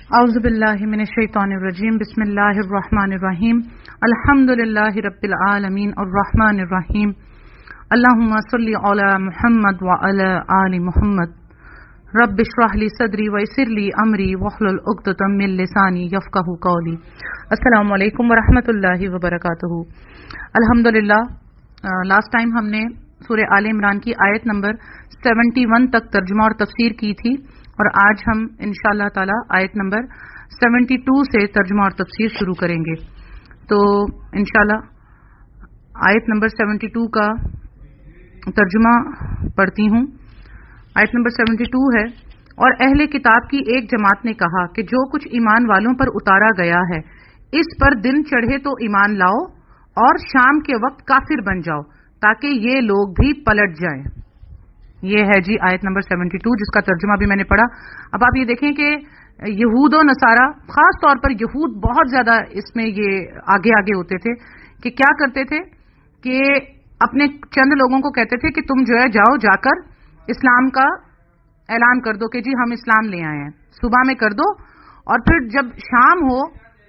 اعوذ باللہ من الشیطان الرجیم بسم اللہ الرحمن الرحیم الحمد للہ رب العالمین الرحمن الرحیم اللہم صلی علی محمد وعلی آل محمد رب اشرح لی صدری ویسر لی امری واحلل عقدۃ من لسانی یفقہوا قولی۔ السلام علیکم ورحمۃ اللہ وبرکاتہ۔ الحمدللہ لاسٹ ٹائم ہم نے سورہ آل عمران کی آیت نمبر 71 تک ترجمہ اور تفسیر کی تھی، اور آج ہم انشاءاللہ تعالی آیت نمبر 72 سے ترجمہ اور تفسیر شروع کریں گے۔ تو انشاءاللہ آیت نمبر 72 کا ترجمہ پڑھتی ہوں۔ آیت نمبر 72 ہے، اور اہل کتاب کی ایک جماعت نے کہا کہ جو کچھ ایمان والوں پر اتارا گیا ہے اس پر دن چڑھے تو ایمان لاؤ اور شام کے وقت کافر بن جاؤ تاکہ یہ لوگ بھی پلٹ جائیں۔ یہ ہے جی آیت نمبر 72، جس کا ترجمہ بھی میں نے پڑھا۔ اب آپ یہ دیکھیں کہ یہود و نصارہ، خاص طور پر یہود بہت زیادہ اس میں یہ آگے ہوتے تھے کہ کیا کرتے تھے کہ اپنے چند لوگوں کو کہتے تھے کہ تم جو ہے جاؤ جا کر اسلام کا اعلان کر دو کہ جی ہم اسلام لے آئے ہیں، صبح میں کر دو، اور پھر جب شام ہو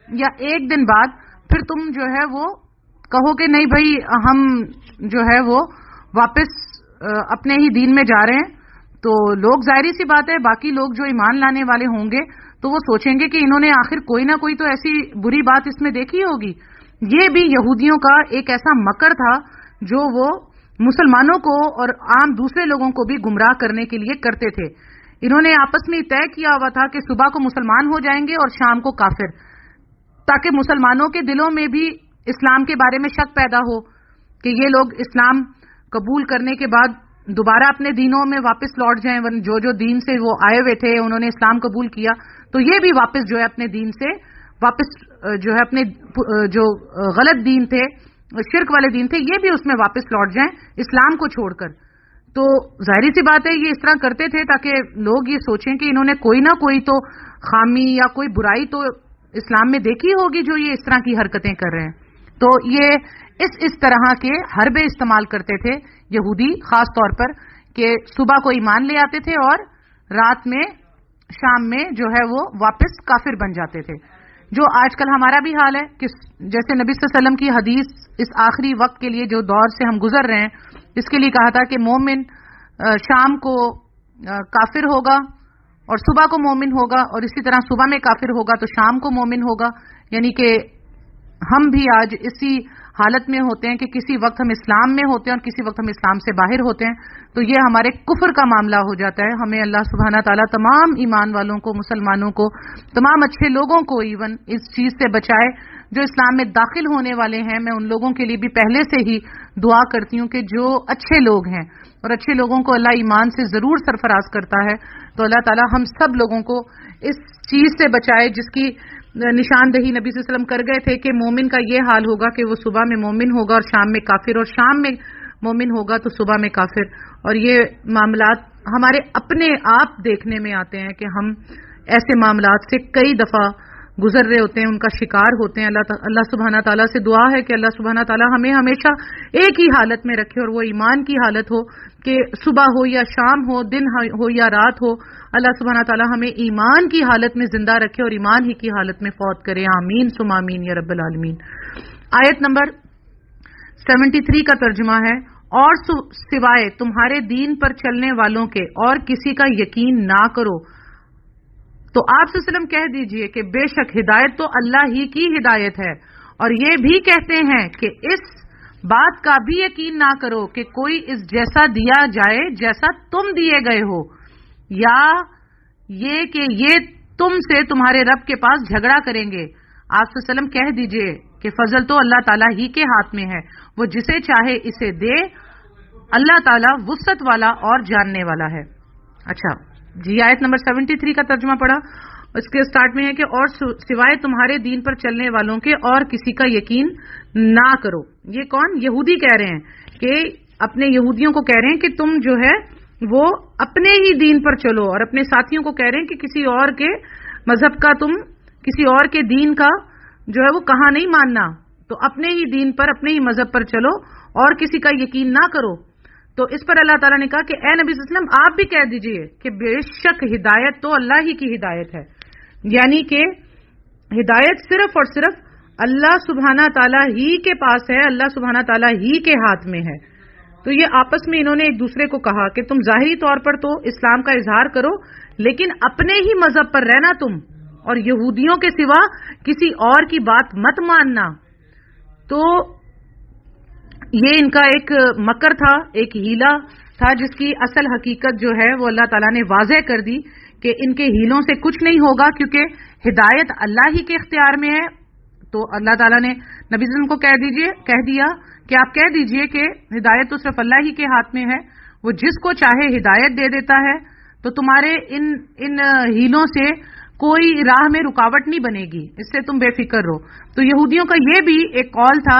یا ایک دن بعد پھر تم جو ہے وہ کہو کہ نہیں بھائی ہم جو ہے وہ واپس اپنے ہی دین میں جا رہے ہیں۔ تو لوگ ظاہری سی بات ہے، باقی لوگ جو ایمان لانے والے ہوں گے تو وہ سوچیں گے کہ انہوں نے آخر کوئی نہ کوئی تو ایسی بری بات اس میں دیکھی ہوگی۔ یہ بھی یہودیوں کا ایک ایسا مکر تھا جو وہ مسلمانوں کو اور عام دوسرے لوگوں کو بھی گمراہ کرنے کے لیے کرتے تھے۔ انہوں نے آپس میں طے کیا ہوا تھا کہ صبح کو مسلمان ہو جائیں گے اور شام کو کافر، تاکہ مسلمانوں کے دلوں میں بھی اسلام کے بارے میں شک پیدا ہو کہ یہ لوگ اسلام قبول کرنے کے بعد دوبارہ اپنے دینوں میں واپس لوٹ جائیں، جو دین سے وہ آئے ہوئے تھے انہوں نے اسلام قبول کیا تو یہ بھی واپس جو ہے اپنے دین سے واپس جو ہے اپنے جو غلط دین تھے، شرک والے دین تھے، یہ بھی اس میں واپس لوٹ جائیں اسلام کو چھوڑ کر۔ تو ظاہری سی بات ہے یہ اس طرح کرتے تھے تاکہ لوگ یہ سوچیں کہ انہوں نے کوئی نہ کوئی تو خامی یا کوئی برائی تو اسلام میں دیکھی ہوگی جو یہ اس طرح کی حرکتیں کر رہے ہیں۔ تو یہ اس طرح کے حربے استعمال کرتے تھے یہودی، خاص طور پر کہ صبح کو ایمان لے آتے تھے اور رات میں شام میں جو ہے وہ واپس کافر بن جاتے تھے، جو آج کل ہمارا بھی حال ہے کہ جیسے نبی صلی اللہ علیہ وسلم کی حدیث اس آخری وقت کے لیے جو دور سے ہم گزر رہے ہیں اس کے لیے کہا تھا کہ مومن شام کو کافر ہوگا اور صبح کو مومن ہوگا، اور اسی طرح صبح میں کافر ہوگا تو شام کو مومن ہوگا۔ یعنی کہ ہم بھی آج اسی حالت میں ہوتے ہیں کہ کسی وقت ہم اسلام میں ہوتے ہیں اور کسی وقت ہم اسلام سے باہر ہوتے ہیں، تو یہ ہمارے کفر کا معاملہ ہو جاتا ہے۔ ہمیں اللہ سبحانہ تعالیٰ تمام ایمان والوں کو، مسلمانوں کو، تمام اچھے لوگوں کو ایون اس چیز سے بچائے جو اسلام میں داخل ہونے والے ہیں۔ میں ان لوگوں کے لیے بھی پہلے سے ہی دعا کرتی ہوں کہ جو اچھے لوگ ہیں اور اچھے لوگوں کو اللہ ایمان سے ضرور سرفراز کرتا ہے، تو اللہ تعالیٰ ہم سب لوگوں کو اس چیز سے بچائے جس کی نشاندہی نبی صلی اللہ علیہ وسلم کر گئے تھے کہ مومن کا یہ حال ہوگا کہ وہ صبح میں مومن ہوگا اور شام میں کافر، اور شام میں مومن ہوگا تو صبح میں کافر۔ اور یہ معاملات ہمارے اپنے آپ دیکھنے میں آتے ہیں کہ ہم ایسے معاملات سے کئی دفعہ گزر رہے ہوتے ہیں، ان کا شکار ہوتے ہیں۔ اللہ سبحانہ تعالیٰ سے دعا ہے کہ اللہ سبحانہ تعالیٰ ہمیں ہمیشہ ایک ہی حالت میں رکھے، اور وہ ایمان کی حالت ہو کہ صبح ہو یا شام ہو، دن ہو یا رات ہو، اللہ سبحانہ تعالیٰ ہمیں ایمان کی حالت میں زندہ رکھے اور ایمان ہی کی حالت میں فوت کرے۔ آمین ثم آمین یا رب العالمین۔ آیت نمبر 73 کا ترجمہ ہے، اور سوائے تمہارے دین پر چلنے والوں کے اور کسی کا یقین نہ کرو۔ تو آپ صلی اللہ علیہ وسلم کہہ دیجئے کہ بے شک ہدایت تو اللہ ہی کی ہدایت ہے، اور یہ بھی کہتے ہیں کہ اس بات کا بھی یقین نہ کرو کہ کوئی اس جیسا دیا جائے جیسا تم دیے گئے ہو، یا یہ کہ یہ تم سے تمہارے رب کے پاس جھگڑا کریں گے۔ آپ صلی اللہ علیہ وسلم کہہ دیجئے کہ فضل تو اللہ تعالیٰ ہی کے ہاتھ میں ہے، وہ جسے چاہے اسے دے، اللہ تعالیٰ وسعت والا اور جاننے والا ہے۔ اچھا جی، آیت نمبر 73 کا ترجمہ پڑھا، اس کے سٹارٹ میں ہے کہ اور سوائے تمہارے دین پر چلنے والوں کے اور کسی کا یقین نہ کرو۔ یہ کون؟ یہودی کہہ رہے ہیں کہ اپنے یہودیوں کو کہہ رہے ہیں کہ تم جو ہے وہ اپنے ہی دین پر چلو، اور اپنے ساتھیوں کو کہہ رہے ہیں کہ کسی اور کے مذہب کا، تم کسی اور کے دین کا جو ہے وہ کہاں نہیں ماننا، تو اپنے ہی دین پر، اپنے ہی مذہب پر چلو اور کسی کا یقین نہ کرو۔ تو اس پر اللہ تعالیٰ نے کہا کہ اے نبی صلی اللہ علیہ وسلم آپ بھی کہہ دیجئے کہ بے شک ہدایت تو اللہ ہی کی ہدایت ہے۔ یعنی کہ ہدایت صرف اور صرف اللہ سبحانہ تعالیٰ ہی کے پاس ہے، اللہ سبحانہ تعالیٰ ہی کے ہاتھ میں ہے۔ تو یہ آپس میں انہوں نے ایک دوسرے کو کہا کہ تم ظاہری طور پر تو اسلام کا اظہار کرو، لیکن اپنے ہی مذہب پر رہنا تم، اور یہودیوں کے سوا کسی اور کی بات مت ماننا۔ تو یہ ان کا ایک مکر تھا، ایک ہیلا تھا، جس کی اصل حقیقت جو ہے وہ اللہ تعالیٰ نے واضح کر دی کہ ان کے ہیلوں سے کچھ نہیں ہوگا، کیونکہ ہدایت اللہ ہی کے اختیار میں ہے۔ تو اللہ تعالیٰ نے نبی صلی اللہ علیہ وسلم کو کہہ دیا کہ آپ کہہ دیجئے کہ ہدایت تو صرف اللہ ہی کے ہاتھ میں ہے، وہ جس کو چاہے ہدایت دے دیتا ہے، تو تمہارے ان ہیلوں سے کوئی راہ میں رکاوٹ نہیں بنے گی، اس سے تم بے فکر رہو۔ تو یہودیوں کا یہ بھی ایک قول تھا،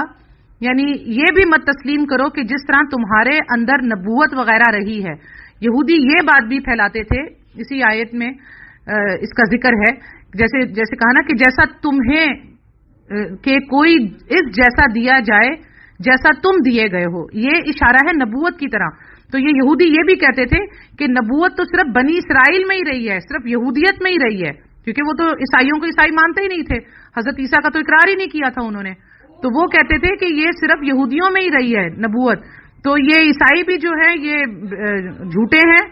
یعنی یہ بھی مت تسلیم کرو کہ جس طرح تمہارے اندر نبوت وغیرہ رہی ہے، یہودی یہ بات بھی پھیلاتے تھے۔ اسی آیت میں اس کا ذکر ہے، جیسے کہا نا کہ جیسا تمہیں کہ کوئی اس جیسا دیا جائے جیسا تم دیے گئے ہو، یہ اشارہ ہے نبوت کی طرح۔ تو یہ یہودی یہ بھی کہتے تھے کہ نبوت تو صرف بنی اسرائیل میں ہی رہی ہے، صرف یہودیت میں ہی رہی ہے، کیونکہ وہ تو عیسائیوں کو عیسائی مانتے ہی نہیں تھے، حضرت عیسیٰ کا تو اقرار ہی نہیں کیا تھا انہوں نے۔ تو وہ کہتے تھے کہ یہ صرف یہودیوں میں ہی رہی ہے نبوت، تو یہ عیسائی بھی جو ہے یہ جھوٹے ہیں،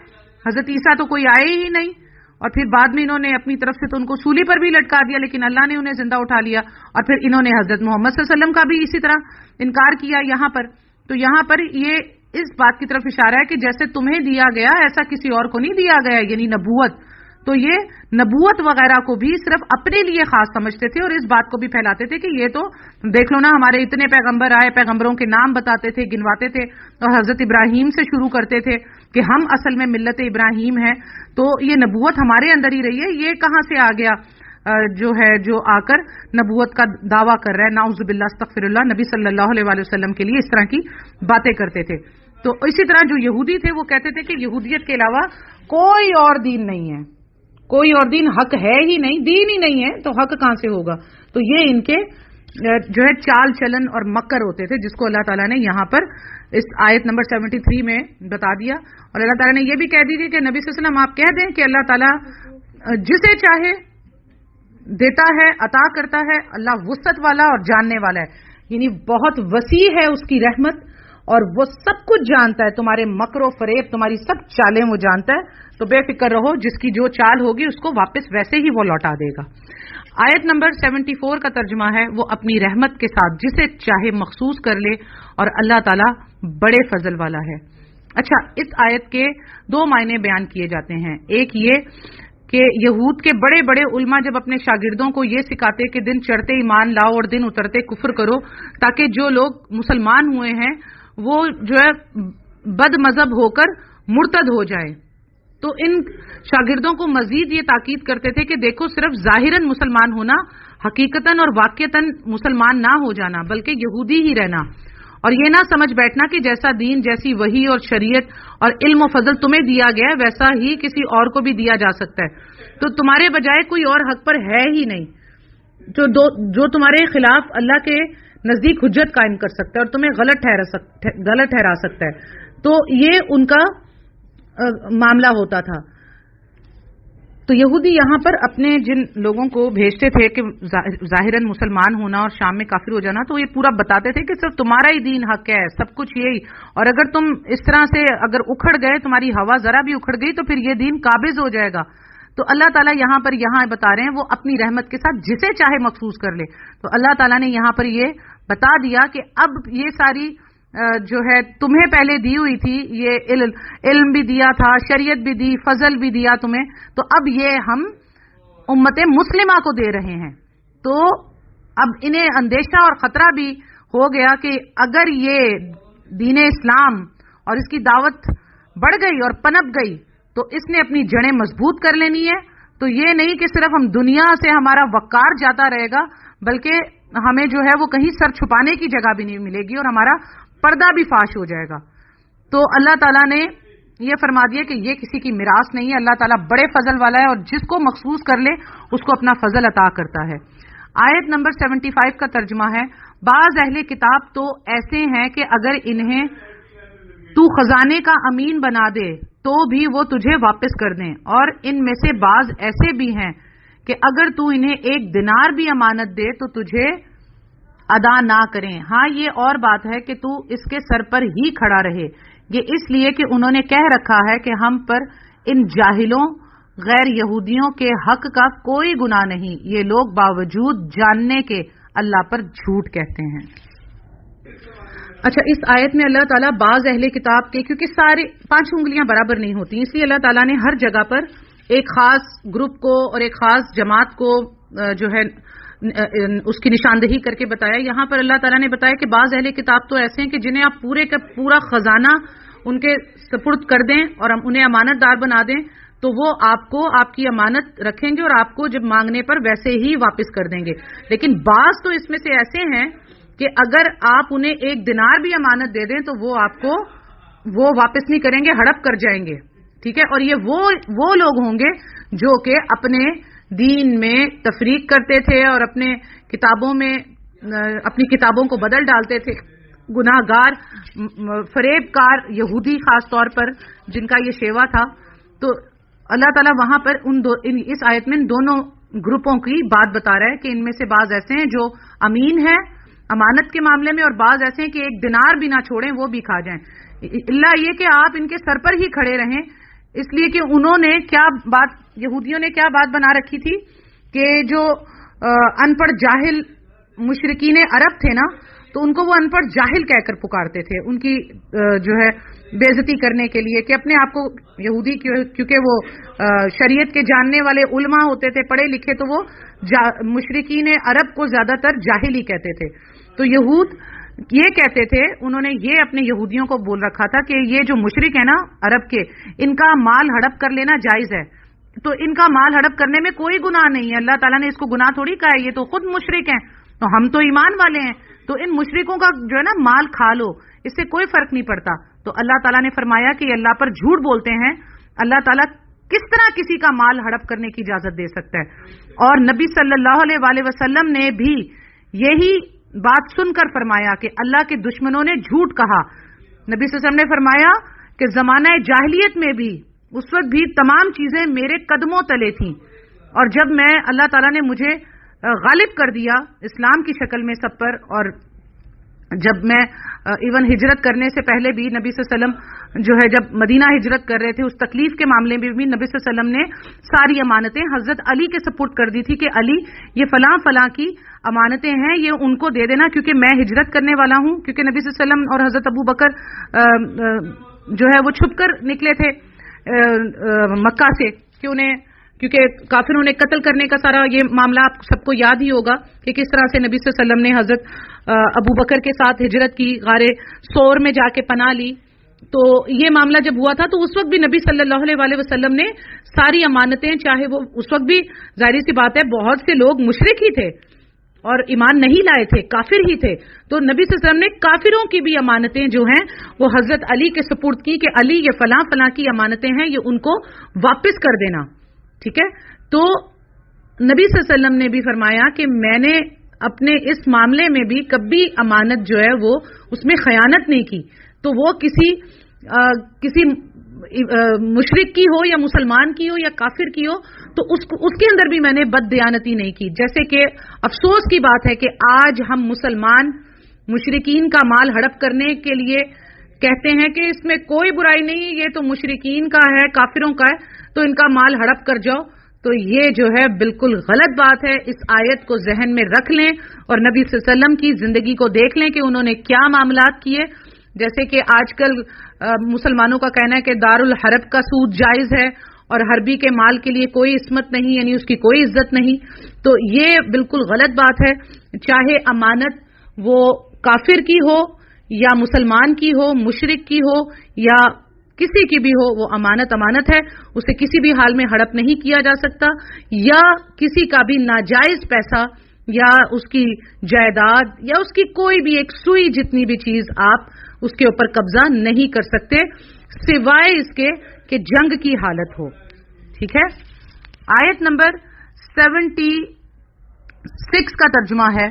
حضرت عیسیٰ تو کوئی آئے ہی نہیں، اور پھر بعد میں انہوں نے اپنی طرف سے تو ان کو سولی پر بھی لٹکا دیا، لیکن اللہ نے انہیں زندہ اٹھا لیا، اور پھر انہوں نے حضرت محمد صلی اللہ علیہ وسلم کا بھی اسی طرح انکار کیا یہاں پر۔ تو یہاں پر یہ اس بات کی طرف اشارہ ہے کہ جیسے تمہیں دیا گیا ایسا کسی اور کو نہیں دیا گیا، یعنی نبوت۔ تو یہ نبوت وغیرہ کو بھی صرف اپنے لیے خاص سمجھتے تھے، اور اس بات کو بھی پھیلاتے تھے کہ یہ تو دیکھ لو نا، ہمارے اتنے پیغمبر آئے، پیغمبروں کے نام بتاتے تھے، گنواتے تھے، اور حضرت ابراہیم سے شروع کرتے تھے کہ ہم اصل میں ملت ابراہیم ہیں، تو یہ نبوت ہمارے اندر ہی رہی ہے، یہ کہاں سے آ گیا جو آ کر نبوت کا دعویٰ کر رہا ہے، نعوذ باللہ استغفر اللہ، نبی صلی اللہ علیہ وآلہ وسلم کے لیے اس طرح کی باتیں کرتے تھے۔ تو اسی طرح جو یہودی تھے وہ کہتے تھے کہ یہودیت کے علاوہ کوئی اور دین نہیں ہے، کوئی اور دین حق ہے ہی نہیں، دین ہی نہیں ہے تو حق کہاں سے ہوگا۔ تو یہ ان کے جو ہے چال چلن اور مکر ہوتے تھے، جس کو اللہ تعالیٰ نے یہاں پر اس آیت نمبر 73 میں بتا دیا۔ اور اللہ تعالیٰ نے یہ بھی کہہ دی کہ نبی صلی اللہ علیہ وسلم آپ کہہ دیں کہ اللہ تعالیٰ جسے چاہے دیتا ہے، عطا کرتا ہے، اللہ وسعت والا اور جاننے والا ہے، یعنی بہت وسیع ہے اس کی رحمت، اور وہ سب کچھ جانتا ہے، تمہارے مکر و فریب، تمہاری سب چالیں وہ جانتا ہے۔ تو بے فکر رہو، جس کی جو چال ہوگی اس کو واپس ویسے ہی وہ لوٹا دے گا۔ آیت نمبر 74 کا ترجمہ ہے وہ اپنی رحمت کے ساتھ جسے چاہے مخصوص کر لے، اور اللہ تعالیٰ بڑے فضل والا ہے۔ اچھا، اس آیت کے دو معنی بیان کیے جاتے ہیں۔ ایک یہ کہ یہود کے بڑے بڑے علماء جب اپنے شاگردوں کو یہ سکھاتے کہ دن چڑھتے ایمان لاؤ اور دن اترتے کفر کرو، تاکہ جو لوگ مسلمان ہوئے ہیں وہ جو ہے بد مذہب ہو کر مرتد ہو جائیں، تو ان شاگردوں کو مزید یہ تاکید کرتے تھے کہ دیکھو، صرف ظاہراً مسلمان ہونا، حقیقتاً اور واقعتاً مسلمان نہ ہو جانا، بلکہ یہودی ہی رہنا، اور یہ نہ سمجھ بیٹھنا کہ جیسا دین، جیسی وحی اور شریعت اور علم و فضل تمہیں دیا گیا ہے ویسا ہی کسی اور کو بھی دیا جا سکتا ہے، تو تمہارے بجائے کوئی اور حق پر ہے ہی نہیں جو تمہارے خلاف اللہ کے نزدیک حجت قائم کر سکتا ہے اور تمہیں غلط ٹھہرا سکتا ہے۔ تو یہ ان کا معاملہ ہوتا تھا۔ تو یہودی یہاں پر اپنے جن لوگوں کو بھیجتے تھے کہ ظاہراً مسلمان ہونا اور شام میں کافر ہو جانا، تو یہ پورا بتاتے تھے کہ صرف تمہارا ہی دین حق ہے، سب کچھ یہی، اور اگر تم اس طرح سے اگر اکھڑ گئے، تمہاری ہوا ذرا بھی اکھڑ گئی، تو پھر یہ دین قابض ہو جائے گا۔ تو اللہ تعالیٰ یہاں بتا رہے ہیں وہ اپنی رحمت کے ساتھ جسے چاہے مخصوص کر لے۔ تو اللہ تعالیٰ نے یہاں پر یہ بتا دیا کہ اب یہ ساری جو ہے تمہیں پہلے دی ہوئی تھی، یہ علم بھی دیا تھا، شریعت بھی دی، فضل بھی دیا تمہیں، تو اب یہ ہم امت مسلمہ کو دے رہے ہیں۔ تو اب انہیں اندیشہ اور خطرہ بھی ہو گیا کہ اگر یہ دین اسلام اور اس کی دعوت بڑھ گئی اور پنپ گئی تو اس نے اپنی جڑیں مضبوط کر لینی ہے، تو یہ نہیں کہ صرف ہم دنیا سے ہمارا وقار جاتا رہے گا، بلکہ ہمیں جو ہے وہ کہیں سر چھپانے کی جگہ بھی نہیں ملے گی اور ہمارا پردہ بھی فاش ہو جائے گا۔ تو اللہ تعالیٰ نے یہ فرما دیا کہ یہ کسی کی میراث نہیں ہے، اللہ تعالیٰ بڑے فضل والا ہے اور جس کو مخصوص کر لے اس کو اپنا فضل عطا کرتا ہے۔ آیت نمبر 75 کا ترجمہ ہے، بعض اہل کتاب تو ایسے ہیں کہ اگر انہیں تو خزانے کا امین بنا دے تو بھی وہ تجھے واپس کر دیں، اور ان میں سے بعض ایسے بھی ہیں کہ اگر تو انہیں 1 دینار بھی امانت دے تو تجھے ادا نہ کریں. ہاں یہ اور بات ہے کہ تو اس کے سر پر ہی کھڑا رہے. یہ اس لیے کہ انہوں نے کہہ رکھا ہے کہ ہم پر ان جاہلوں غیر یہودیوں کے حق کا کوئی گناہ نہیں. یہ لوگ باوجود جاننے کے اللہ پر جھوٹ کہتے ہیں. اچھا، اس آیت میں اللہ تعالیٰ بعض اہل کتاب کے، کیونکہ سارے 5 انگلیاں برابر نہیں ہوتی، اس لیے اللہ تعالیٰ نے ہر جگہ پر ایک خاص گروپ کو اور ایک خاص جماعت کو جو ہے اس کی نشاندہی کر کے بتایا. یہاں پر اللہ تعالیٰ نے بتایا کہ بعض اہل کتاب تو ایسے ہیں کہ جنہیں آپ پورے کا پورا خزانہ ان کے سپرد کر دیں اور انہیں امانت دار بنا دیں تو وہ آپ کو آپ کی امانت رکھیں گے اور آپ کو جب مانگنے پر ویسے ہی واپس کر دیں گے. لیکن بعض تو اس میں سے ایسے ہیں کہ اگر آپ انہیں 1 دینار بھی امانت دے دیں تو وہ آپ کو وہ واپس نہیں کریں گے، ہڑپ کر جائیں گے. ٹھیک ہے، اور یہ وہ لوگ ہوں گے جو کہ اپنے دین میں تفریق کرتے تھے اور اپنے کتابوں میں اپنی کتابوں کو بدل ڈالتے تھے. گناہ گار، فریب کار یہودی خاص طور پر جن کا یہ شیوا تھا. تو اللہ تعالیٰ وہاں پر اس آیت میں دونوں گروپوں کی بات بتا رہا ہے کہ ان میں سے بعض ایسے ہیں جو امین ہیں امانت کے معاملے میں اور بعض ایسے ہیں کہ 1 دینار بھی نہ چھوڑیں وہ بھی کھا جائیں. اللہ یہ کہ آپ ان کے سر پر ہی کھڑے رہیں، اس لیے کہ انہوں نے یہودیوں نے کیا بات بنا رکھی تھی کہ جو ان پڑھ جاہل مشرکین عرب تھے نا، تو ان کو وہ ان پڑھ جاہل کہہ کر پکارتے تھے، ان کی جو ہے بے عزتی کرنے کے لیے کہ اپنے آپ کو یہودی، کیونکہ وہ شریعت کے جاننے والے علماء ہوتے تھے، پڑھے لکھے، تو وہ مشرکین عرب کو زیادہ تر جاہل ہی کہتے تھے. تو یہود یہ کہتے تھے، انہوں نے یہ اپنے یہودیوں کو بول رکھا تھا کہ یہ جو مشرک ہے نا عرب کے، ان کا مال ہڑپ کر لینا جائز ہے. تو ان کا مال ہڑپ کرنے میں کوئی گناہ نہیں ہے، اللہ تعالیٰ نے اس کو گناہ تھوڑی کہا ہے، یہ تو خود مشرک ہیں، تو ہم تو ایمان والے ہیں، تو ان مشرکوں کا جو ہے نا مال کھا لو، اس سے کوئی فرق نہیں پڑتا. تو اللہ تعالیٰ نے فرمایا کہ اللہ پر جھوٹ بولتے ہیں. اللہ تعالیٰ کس طرح کسی کا مال ہڑپ کرنے کی اجازت دے سکتا ہے؟ اور نبی صلی اللہ علیہ وآلہ وسلم نے بھی یہی بات سن کر فرمایا کہ اللہ کے دشمنوں نے جھوٹ کہا. نبی صلی اللہ علیہ وسلم نے فرمایا کہ زمانہ جاہلیت میں بھی اس وقت بھی تمام چیزیں میرے قدموں تلے تھیں، اور جب میں اللہ تعالیٰ نے مجھے غالب کر دیا اسلام کی شکل میں سب پر، اور جب میں ایون ہجرت کرنے سے پہلے بھی نبی صلی اللہ علیہ وسلم جو ہے جب مدینہ ہجرت کر رہے تھے اس تکلیف کے معاملے میں بھی نبی صلی اللہ علیہ وسلم نے ساری امانتیں حضرت علی کے سپرد کر دی تھی کہ علی یہ فلاں فلاں کی امانتیں ہیں، یہ ان کو دے دینا کیونکہ میں ہجرت کرنے والا ہوں. کیونکہ نبی صلی اللہ علیہ وسلم اور حضرت ابو بکر جو ہے وہ چھپ کر نکلے تھے مکہ سے، کیونکہ کافروں نے قتل کرنے کا سارا یہ معاملہ آپ سب کو یاد ہی ہوگا کہ کس طرح سے نبی صلی اللہ علیہ وسلم نے حضرت ابو بکر کے ساتھ ہجرت کی، غار ثور میں جا کے پناہ لی. تو یہ معاملہ جب ہوا تھا تو اس وقت بھی نبی صلی اللہ علیہ وآلہ وسلم نے ساری امانتیں، چاہے وہ اس وقت بھی ظاہری سی بات ہے بہت سے لوگ مشرک ہی تھے اور ایمان نہیں لائے تھے، کافر ہی تھے، تو نبی صلی اللہ علیہ وسلم نے کافروں کی بھی امانتیں جو ہیں وہ حضرت علی کے سپرد کی کہ علی یہ فلاں فلاں کی امانتیں ہیں، یہ ان کو واپس کر دینا. ٹھیک ہے، تو نبی صلی اللہ علیہ وسلم نے بھی فرمایا کہ میں نے اپنے اس معاملے میں بھی کبھی امانت جو ہے وہ اس میں خیانت نہیں کی، تو وہ کسی مشرک کی ہو یا مسلمان کی ہو یا کافر کی ہو تو اس کے اندر بھی میں نے بد دیانتی نہیں کی. جیسے کہ افسوس کی بات ہے کہ آج ہم مسلمان مشرکین کا مال ہڑپ کرنے کے لیے کہتے ہیں کہ اس میں کوئی برائی نہیں، یہ تو مشرکین کا ہے، کافروں کا ہے، تو ان کا مال ہڑپ کر جاؤ. تو یہ جو ہے بالکل غلط بات ہے. اس آیت کو ذہن میں رکھ لیں اور نبی صلی اللہ علیہ وسلم کی زندگی کو دیکھ لیں کہ انہوں نے کیا معاملات کیے. جیسے کہ آج کل مسلمانوں کا کہنا ہے کہ دار الحرب کا سود جائز ہے اور حربی کے مال کے لیے کوئی عصمت نہیں، یعنی اس کی کوئی عزت نہیں. تو یہ بالکل غلط بات ہے. چاہے امانت وہ کافر کی ہو یا مسلمان کی ہو، مشرک کی ہو یا کسی کی بھی ہو، وہ امانت امانت ہے، اسے کسی بھی حال میں ہڑپ نہیں کیا جا سکتا، یا کسی کا بھی ناجائز پیسہ یا اس کی جائیداد یا اس کی کوئی بھی ایک سوئی جتنی بھی چیز آپ اس کے اوپر قبضہ نہیں کر سکتے سوائے اس کے کہ جنگ کی حالت ہو. ٹھیک ہے. آیت نمبر 76 کا ترجمہ ہے،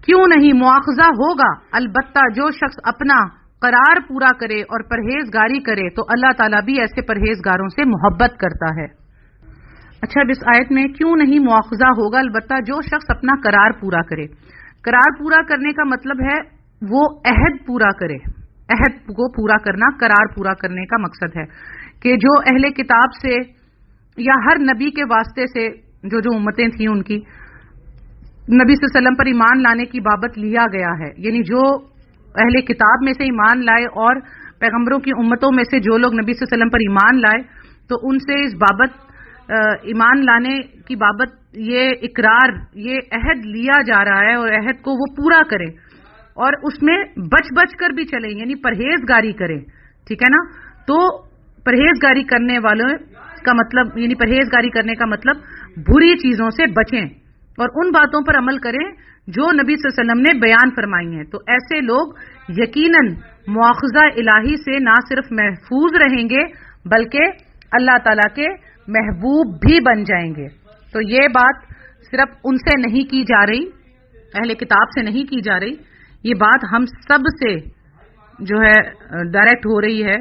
کیوں نہیں مواخذہ ہوگا، البتہ جو شخص اپنا قرار پورا کرے اور پرہیزگاری کرے تو اللہ تعالیٰ بھی ایسے پرہیزگاروں سے محبت کرتا ہے. اچھا، اب اس آیت میں کیوں نہیں مواخذہ ہوگا؟ البتہ جو شخص اپنا قرار پورا کرے. قرار پورا کرنے کا مطلب ہے وہ عہد پورا کرے. عہد کو پورا کرنا قرار پورا کرنے کا مقصد ہے کہ جو اہل کتاب سے یا ہر نبی کے واسطے سے جو امتیں تھیں ان کی نبی صلی اللہ علیہ وسلم پر ایمان لانے کی بابت لیا گیا ہے، یعنی جو اہل کتاب میں سے ایمان لائے اور پیغمبروں کی امتوں میں سے جو لوگ نبی صلی اللہ علیہ وسلم پر ایمان لائے تو ان سے اس بابت ایمان لانے کی بابت یہ اقرار، یہ عہد لیا جا رہا ہے اور عہد کو وہ پورا کریں اور اس میں بچ بچ کر بھی چلیں، یعنی پرہیزگاری کریں. ٹھیک ہے نا؟ تو پرہیزگاری کرنے والوں کا مطلب، یعنی پرہیزگاری کرنے کا مطلب بری چیزوں سے بچیں اور ان باتوں پر عمل کریں جو نبی صلی اللہ علیہ وسلم نے بیان فرمائی ہیں. تو ایسے لوگ یقیناً مواخذہ الہی سے نہ صرف محفوظ رہیں گے بلکہ اللہ تعالیٰ کے محبوب بھی بن جائیں گے. تو یہ بات صرف ان سے نہیں کی جا رہی، اہل کتاب سے نہیں کی جا رہی، یہ بات ہم سب سے جو ہے ڈائریکٹ ہو رہی ہے،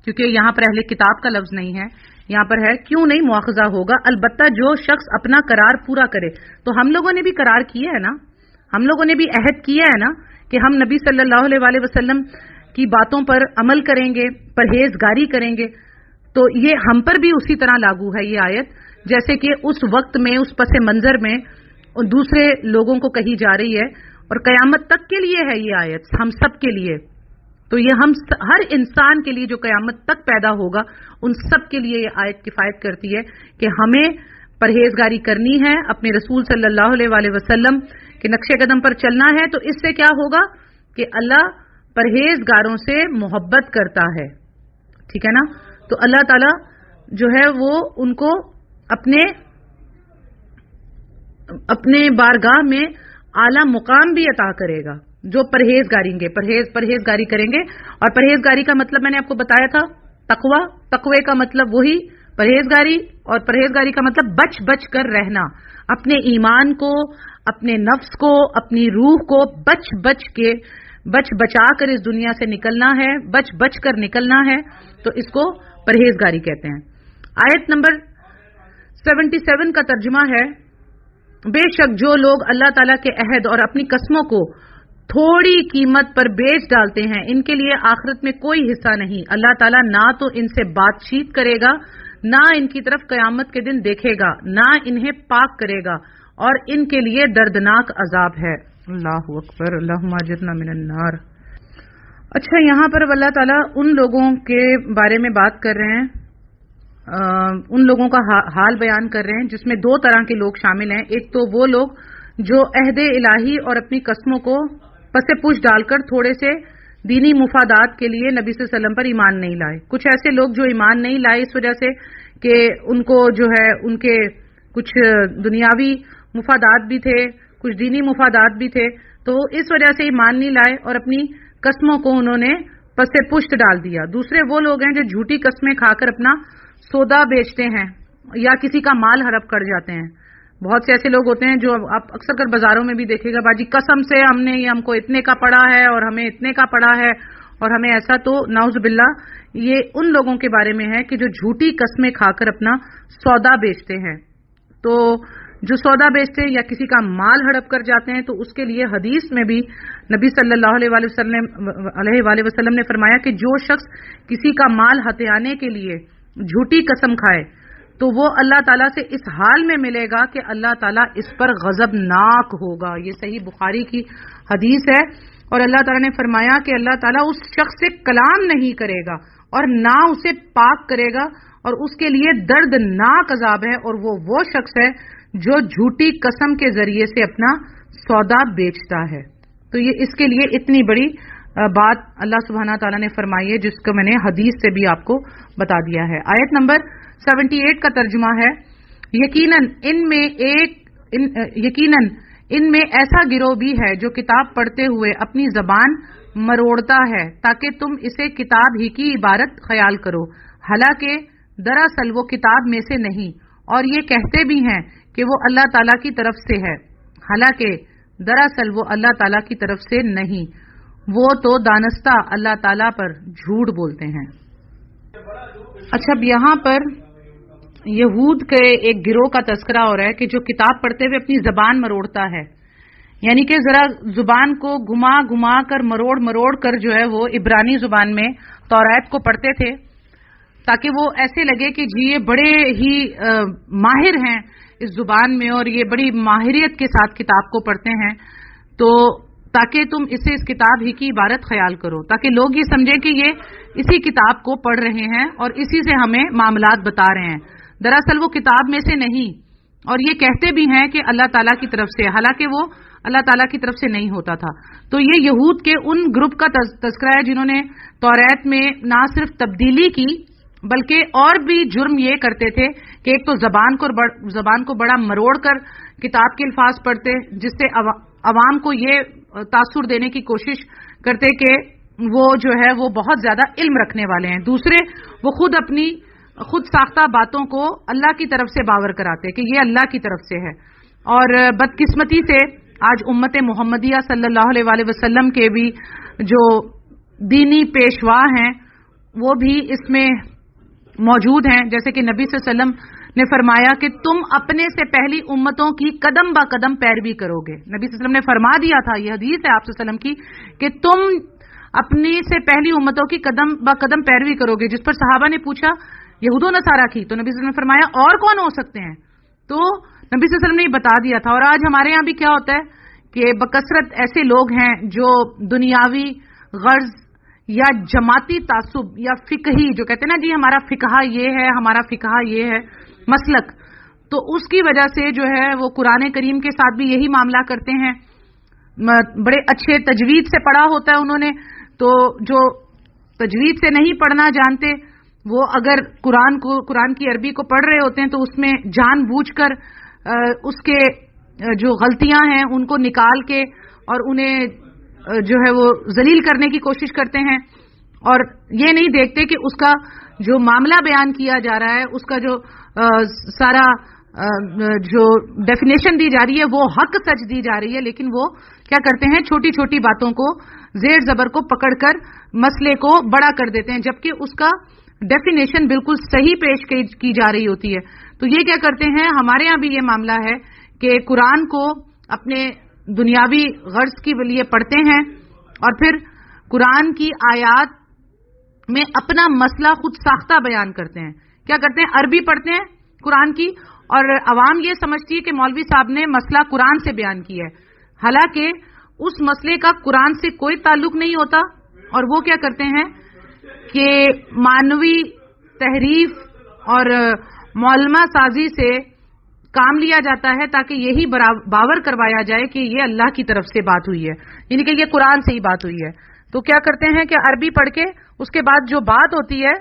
کیونکہ یہاں پر اہل کتاب کا لفظ نہیں ہے، یہاں پر ہے کیوں نہیں مواخذہ ہوگا، البتہ جو شخص اپنا قرار پورا کرے. تو ہم لوگوں نے بھی قرار کیا ہے نا، ہم لوگوں نے بھی عہد کیا ہے نا کہ ہم نبی صلی اللہ علیہ وسلم کی باتوں پر عمل کریں گے، پرہیزگاری کریں گے. تو یہ ہم پر بھی اسی طرح لاگو ہے یہ آیت، جیسے کہ اس وقت میں اس پس منظر میں دوسرے لوگوں کو کہی جا رہی ہے اور قیامت تک کے لیے ہے یہ آیت، ہم سب کے لیے. تو یہ ہم ہر انسان کے لیے جو قیامت تک پیدا ہوگا ان سب کے لیے یہ آیت کفایت کرتی ہے کہ ہمیں پرہیزگاری کرنی ہے، اپنے رسول صلی اللہ علیہ وسلم کے نقش قدم پر چلنا ہے. تو اس سے کیا ہوگا کہ اللہ پرہیزگاروں سے محبت کرتا ہے. ٹھیک ہے نا؟ تو اللہ تعالی جو ہے وہ ان کو اپنے بارگاہ میں اعلی مقام بھی عطا کرے گا جو پرہیزگاری کریں گے. اور پرہیزگاری کا مطلب میں نے آپ کو بتایا تھا تقوی، تقوی کا مطلب وہی پرہیزگاری، اور پرہیزگاری کا مطلب بچ بچ کر رہنا، اپنے ایمان کو، اپنے نفس کو، اپنی روح کو بچ بچا کر اس دنیا سے نکلنا ہے، بچ بچ کر نکلنا ہے. تو اس کو پرہیزگاری کہتے ہیں. آیت نمبر 77 کا ترجمہ ہے، بے شک جو لوگ اللہ تعالیٰ کے عہد اور اپنی قسموں کو تھوڑی قیمت پر بیچ ڈالتے ہیں ان کے لیے آخرت میں کوئی حصہ نہیں. اللہ تعالیٰ نہ تو ان سے بات چیت کرے گا، نہ ان کی طرف قیامت کے دن دیکھے گا، نہ انہیں پاک کرے گا، اور ان کے لیے دردناک عذاب ہے. اللہ اکبر، اللہم اجرنا من النار. اچھا، یہاں پر اللہ تعالیٰ ان لوگوں کے بارے میں بات کر رہے ہیں، ان لوگوں کا حال بیان کر رہے ہیں جس میں دو طرح کے لوگ شامل ہیں. ایک تو وہ لوگ جو عہد الہی اور اپنی قسموں کو پس پوچھ ڈال کر تھوڑے سے دینی مفادات کے لیے نبی صلی اللہ علیہ وسلم پر ایمان نہیں لائے. کچھ ایسے لوگ جو ایمان نہیں لائے اس وجہ سے کہ ان کو جو ہے ان کے کچھ دنیاوی مفادات بھی تھے، کچھ دینی مفادات بھی تھے، تو اس وجہ سے ایمان نہیں لائے اور اپنی قسموں کو انہوں نے پس پشت ڈال دیا. دوسرے وہ لوگ ہیں جو جھوٹی قسمیں کھا کر اپنا سودا بیچتے ہیں یا کسی کا مال ہڑپ کر جاتے ہیں. بہت سے ایسے لوگ ہوتے ہیں جو آپ اکثر کر بازاروں میں بھی دیکھے گا، باجی قسم سے ہم کو اتنے کا پڑا ہے اور ہمیں اتنے کا پڑا ہے اور ہمیں ایسا. تو نعوذ باللہ یہ ان لوگوں کے بارے میں ہے کہ جو جھوٹی قسمیں کھا کر اپنا سودا بیچتے ہیں. تو جو سودا بیچتے ہیں یا کسی کا مال ہڑپ کر جاتے ہیں تو اس کے لیے حدیث میں بھی نبی صلی اللہ علیہ وسلم نے فرمایا کہ جو شخص کسی کا مال ہتھیانے کے لیے جھوٹی قسم کھائے تو وہ اللہ تعالیٰ سے اس حال میں ملے گا کہ اللہ تعالیٰ اس پر غضبناک ہوگا. یہ صحیح بخاری کی حدیث ہے. اور اللہ تعالیٰ نے فرمایا کہ اللہ تعالیٰ اس شخص سے کلام نہیں کرے گا اور نہ اسے پاک کرے گا اور اس کے لیے دردناک عذاب ہے، اور وہ شخص ہے جو جھوٹی قسم کے ذریعے سے اپنا سودا بیچتا ہے. تو یہ اس کے لیے اتنی بڑی بات اللہ سبحانہ تعالیٰ نے فرمائی ہے جس کو میں نے حدیث سے بھی آپ کو بتا دیا ہے. آیت نمبر 78 کا ترجمہ ہے، یقیناً ان میں ایسا گروہ بھی ہے جو کتاب پڑھتے ہوئے اپنی زبان مروڑتا ہے تاکہ تم اسے کتاب ہی کی عبارت خیال کرو، حالانکہ دراصل وہ کتاب میں سے نہیں، اور یہ کہتے بھی ہیں کہ وہ اللہ تعالیٰ کی طرف سے ہے، حالانکہ دراصل وہ اللہ تعالیٰ کی طرف سے نہیں، وہ تو دانستہ اللہ تعالیٰ پر جھوٹ بولتے ہیں. اچھا، اب یہاں پر یہود کے ایک گروہ کا تذکرہ ہو رہا ہے کہ جو کتاب پڑھتے ہوئے اپنی زبان مروڑتا ہے، یعنی کہ ذرا زبان کو گھما گھما کر مروڑ کر جو ہے وہ عبرانی زبان میں توریت کو پڑھتے تھے، تاکہ وہ ایسے لگے کہ جی یہ بڑے ہی ماہر ہیں اس زبان میں اور یہ بڑی ماہریت کے ساتھ کتاب کو پڑھتے ہیں، تو تاکہ تم اسے اس کتاب ہی کی عبارت خیال کرو، تاکہ لوگ یہ سمجھیں کہ یہ اسی کتاب کو پڑھ رہے ہیں اور اسی سے ہمیں معاملات بتا رہے ہیں۔ دراصل وہ کتاب میں سے نہیں، اور یہ کہتے بھی ہیں کہ اللہ تعالیٰ کی طرف سے، حالانکہ وہ اللہ تعالیٰ کی طرف سے نہیں ہوتا تھا۔ تو یہ یہود کے ان گروپ کا تذکرہ ہے جنہوں نے توریت میں نہ صرف تبدیلی کی بلکہ اور بھی جرم یہ کرتے تھے کہ ایک تو زبان کو بڑا مروڑ کر کتاب کے الفاظ پڑھتے، جس سے عوام کو یہ تاثر دینے کی کوشش کرتے کہ وہ جو ہے وہ بہت زیادہ علم رکھنے والے ہیں۔ دوسرے، وہ خود ساختہ باتوں کو اللہ کی طرف سے باور کراتے کہ یہ اللہ کی طرف سے ہے۔ اور بدقسمتی سے آج امت محمدیہ صلی اللہ علیہ وآلہ وسلم کے بھی جو دینی پیشوا ہیں وہ بھی اس میں موجود ہیں، جیسے کہ نبی صلی اللہ علیہ وسلم نے فرمایا کہ تم اپنے سے پہلی امتوں کی قدم با قدم پیروی کرو گے۔ نبی صلی اللہ علیہ وسلم نے فرما دیا تھا، یہ حدیث ہے آپ صلی اللہ علیہ وسلم کی، کہ تم اپنی سے پہلی امتوں کی قدم با قدم پیروی کرو گے۔ جس پر صحابہ نے پوچھا یہود و نصارہ کی، تو نبی صلی اللہ علیہ وسلم نے فرمایا اور کون ہو سکتے ہیں؟ تو نبی صلی اللہ علیہ وسلم نے یہ بتا دیا تھا۔ اور آج ہمارے یہاں بھی کیا ہوتا ہے کہ بکثرت ایسے لوگ ہیں جو دنیاوی غرض یا جماعتی تعصب یا فقہی، جو کہتے ہیں نا جی ہمارا فقہ یہ ہے، ہمارا فقہ یہ ہے مسلک، تو اس کی وجہ سے جو ہے وہ قرآن کریم کے ساتھ بھی یہی معاملہ کرتے ہیں۔ بڑے اچھے تجوید سے پڑھا ہوتا ہے انہوں نے، تو جو تجوید سے نہیں پڑھنا جانتے وہ اگر قرآن کی عربی کو پڑھ رہے ہوتے ہیں تو اس میں جان بوجھ کر اس کے جو غلطیاں ہیں ان کو نکال کے اور انہیں جو ہے وہ ذلیل کرنے کی کوشش کرتے ہیں، اور یہ نہیں دیکھتے کہ اس کا جو معاملہ بیان کیا جا رہا ہے، اس کا جو سارا جو ڈیفینیشن دی جا رہی ہے وہ حق سچ دی جا رہی ہے، لیکن وہ کیا کرتے ہیں چھوٹی چھوٹی باتوں کو زیر زبر کو پکڑ کر مسئلے کو بڑا کر دیتے ہیں، جبکہ اس کا ڈیفینیشن بالکل صحیح پیش کی جا رہی ہوتی ہے۔ تو یہ کیا کرتے ہیں، ہمارے ہاں بھی یہ معاملہ ہے کہ قرآن کو اپنے دنیاوی غرض کے لیے پڑھتے ہیں اور پھر قرآن کی آیات میں اپنا مسئلہ خود ساختہ بیان کرتے ہیں۔ کیا کرتے ہیں، عربی پڑھتے ہیں قرآن کی، اور عوام یہ سمجھتی ہے کہ مولوی صاحب نے مسئلہ قرآن سے بیان کیا ہے، حالانکہ اس مسئلے کا قرآن سے کوئی تعلق نہیں ہوتا، اور وہ کیا کرتے ہیں کہ مانوی تحریف اور معلمہ سازی سے کام لیا جاتا ہے تاکہ یہی باور کروایا جائے کہ یہ اللہ کی طرف سے بات ہوئی ہے، یعنی کہ یہ قرآن سے ہی بات ہوئی ہے۔ تو کیا کرتے ہیں کہ عربی پڑھ کے اس کے بعد جو بات ہوتی ہے،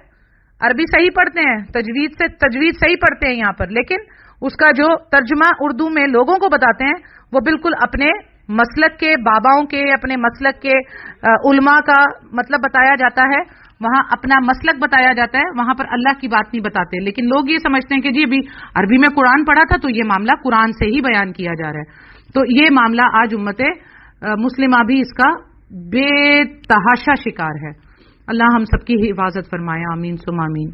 عربی صحیح پڑھتے ہیں، تجوید صحیح پڑھتے ہیں یہاں پر، لیکن اس کا جو ترجمہ اردو میں لوگوں کو بتاتے ہیں وہ بالکل اپنے مسلک کے باباؤں کے، اپنے مسلک کے علماء کا مطلب بتایا جاتا ہے، وہاں اپنا مسلک بتایا جاتا ہے، وہاں پر اللہ کی بات نہیں بتاتے۔ لیکن لوگ یہ سمجھتے ہیں کہ جی ابھی عربی میں قرآن پڑھا تھا تو یہ معاملہ قرآن سے ہی بیان کیا جا رہا ہے۔ تو یہ معاملہ آج امت مسلمہ بھی اس کا بے تحاشا شکار ہے۔ اللہ ہم سب کی حفاظت فرمائے، آمین ثم آمین۔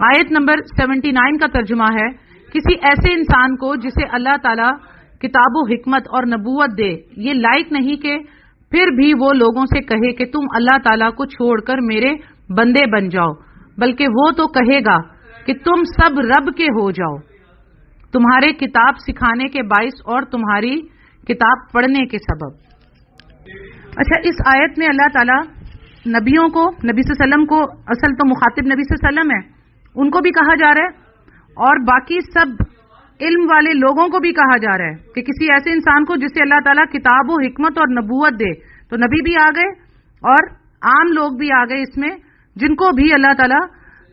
آیت نمبر 79 کا ترجمہ ہے، کسی ایسے انسان کو جسے اللہ تعالیٰ کتاب و حکمت اور نبوت دے، یہ لائق نہیں کہ پھر بھی وہ لوگوں سے کہے کہ تم اللہ تعالیٰ کو چھوڑ کر میرے بندے بن جاؤ، بلکہ وہ تو کہے گا کہ تم سب رب کے ہو جاؤ، تمہارے کتاب سکھانے کے باعث اور تمہاری کتاب پڑھنے کے سبب۔ اچھا، اس آیت میں اللہ تعالیٰ نبیوں کو، نبی صلی اللہ علیہ وسلم کو، اصل تو مخاطب نبی صلی اللہ علیہ وسلم ہے، ان کو بھی کہا جا رہا ہے اور باقی سب علم والے لوگوں کو بھی کہا جا رہا ہے کہ کسی ایسے انسان کو جسے اللہ تعالیٰ کتاب و حکمت اور نبوت دے، تو نبی بھی آ گئے اور عام لوگ بھی آ گئے اس میں، جن کو بھی اللہ تعالیٰ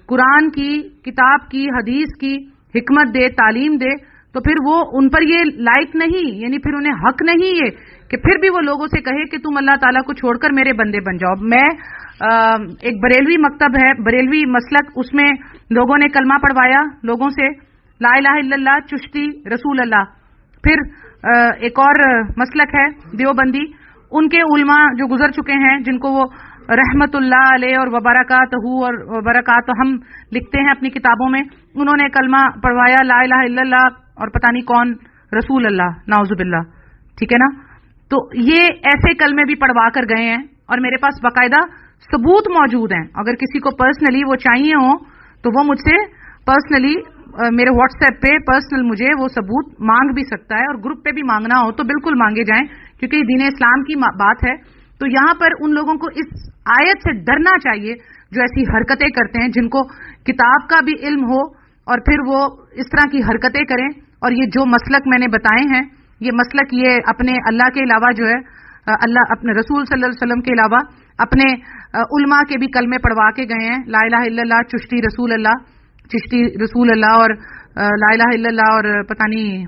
قرآن کی، کتاب کی، حدیث کی حکمت دے، تعلیم دے، تو پھر وہ ان پر یہ لائق نہیں، یعنی پھر انہیں حق نہیں ہے کہ پھر بھی وہ لوگوں سے کہے کہ تم اللہ تعالیٰ کو چھوڑ کر میرے بندے بن جاؤ۔ میں ایک بریلوی مکتب ہے، بریلوی مسلک، اس میں لوگوں نے کلمہ پڑھوایا لوگوں سے، لا الہ الا اللہ، چشتی، رسول اللہ۔ پھر ایک اور مسلک ہے دیوبندی، ان کے علماء جو گزر چکے ہیں، جن کو وہ رحمت اللہ علیہ اور وبرکاتہ اور وبرکاتہم لکھتے ہیں اپنی کتابوں میں، انہوں نے کلمہ پڑھوایا لا الہ الا اللہ اور پتہ نہیں کون رسول اللہ، نعوذ باللہ، ٹھیک ہے نا. تو یہ ایسے کلمے بھی پڑھوا کر گئے ہیں اور میرے پاس باقاعدہ ثبوت موجود ہیں. اگر کسی کو پرسنلی وہ چاہیے ہوں تو وہ مجھ سے پرسنلی میرے واٹس ایپ پہ پرسنل مجھے وہ ثبوت مانگ بھی سکتا ہے، اور گروپ پہ بھی مانگنا ہو تو بالکل مانگے جائیں، کیونکہ یہ دین اسلام کی بات ہے. تو یہاں پر ان لوگوں کو اس آیت سے ڈرنا چاہیے جو ایسی حرکتیں کرتے ہیں، جن کو کتاب کا بھی علم ہو اور پھر وہ اس طرح کی حرکتیں کریں. اور یہ جو مسلک میں نے بتائے ہیں، یہ مسلک یہ اپنے اللہ کے علاوہ جو ہے، اللہ اپنے رسول صلی اللہ علیہ وسلم کے علاوہ اپنے علماء کے بھی کلمے پڑھوا کے گئے ہیں. لا الہ الا اللہ چشتی رسول اللہ اور لا الہ الا اللہ اور پتہ نہیں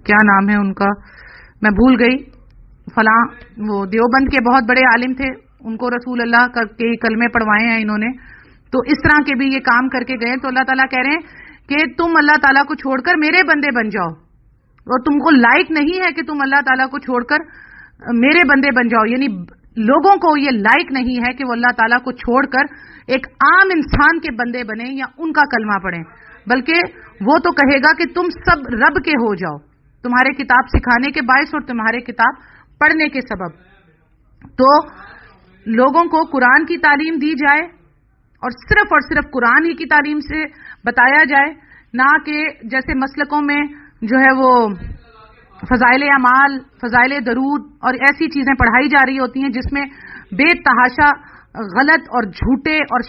کیا نام ہے ان کا، میں بھول گئی، فلاں وہ دیوبند کے بہت بڑے عالم تھے، ان کو رسول اللہ کے کلمے پڑھوائے ہیں انہوں نے. تو اس طرح کے بھی یہ کام کر کے گئے. تو اللہ تعالیٰ کہہ رہے ہیں کہ تم اللہ تعالیٰ کو چھوڑ کر میرے بندے بن جاؤ، اور تم کو لائق نہیں ہے کہ تم اللہ تعالیٰ کو چھوڑ کر میرے بندے بن جاؤ. یعنی لوگوں کو یہ لائق نہیں ہے کہ وہ اللہ تعالیٰ کو چھوڑ کر ایک عام انسان کے بندے بنے یا ان کا کلمہ پڑھیں، بلکہ وہ تو کہے گا کہ تم سب رب کے ہو جاؤ، تمہارے کتاب سکھانے کے باعث اور تمہارے کتاب پڑھنے کے سبب. تو لوگوں کو قرآن کی تعلیم دی جائے اور صرف قرآن ہی کی تعلیم سے بتایا جائے، نہ کہ جیسے مسلکوں میں جو ہے وہ فضائل اعمال، فضائل درود اور ایسی چیزیں پڑھائی جا رہی ہوتی ہیں جس میں بے تحاشا غلط اور جھوٹے اور